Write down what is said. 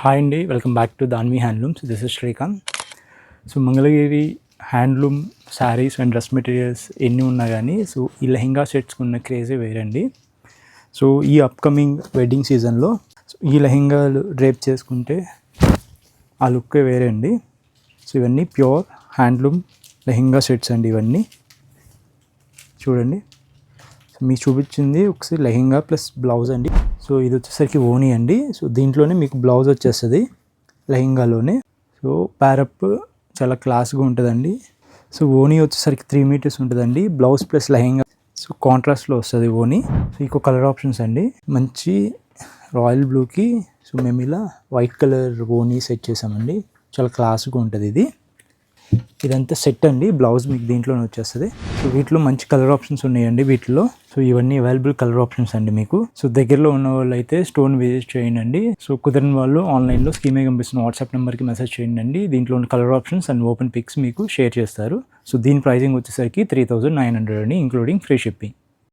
Hi అండి, welcome back to Danvi handlooms. This is Srikanth. So Mangalagiri handloom saris and dress materials ఎన్ని ఉన్నా కానీ సో ఈ లెహెంగా సెట్స్కి ఉన్న క్రేజే వేరండి. సో ఈ అప్కమింగ్ వెడ్డింగ్ సీజన్లో ఈ లెహెంగాలు డ్రేప్ చేసుకుంటే ఆ లుక్కే వేరే అండి. సో ఇవన్నీ ప్యూర్ హ్యాండ్లూమ్ లెహెంగా సెట్స్ అండి. ఇవన్నీ చూడండి. సో మీకు చూపించింది ఒకసారి లెహెంగా ప్లస్ బ్లౌజ్ అండి. సో ఇది వచ్చేసరికి ఓనీ అండి. సో దీంట్లోనే మీకు బ్లౌజ్ వచ్చేస్తుంది లెహెంగాలోనే. సో ప్యారప్ చాలా క్లాస్గా ఉంటుందండి. సో ఓనీ వచ్చేసరికి 3 మీటర్స్ ఉంటుందండి. బ్లౌజ్ ప్లస్ లెహెంగా సో కాంట్రాస్ట్లో వస్తుంది ఓనీ. సో ఇంకో కలర్ ఆప్షన్స్ అండి. మంచి రాయల్ బ్లూకి సో మేము ఇలా వైట్ కలర్ ఓనీ సెట్ చేసామండి. చాలా క్లాస్గా ఉంటుంది ఇది. ఇదంతా సెట్ అండి. బ్లౌజ్ మీకు దీంట్లోనే వచ్చేస్తుంది. సో వీటిలో మంచి కలర్ ఆప్షన్స్ ఉన్నాయండి వీటిలో. సో ఇవన్నీ అవైలబుల్ కలర్ ఆప్షన్స్ అండి మీకు. సో దగ్గరలో ఉన్న వాళ్ళు అయితే స్టోన్ విజిట్ చేయండి. సో కుదరని వాళ్ళు ఆన్లైన్లో స్కీమే కనిపిస్తున్న వాట్సాప్ నెంబర్కి మెసేజ్ చేయండి. దీంట్లో ఉన్న colour options and open pics మీకు షేర్ చేస్తారు. సో దీని ప్రైజింగ్ వచ్చేసరికి 3900 అండి, ఇంక్లూడింగ్ ఫ్రీ షిప్పింగ్.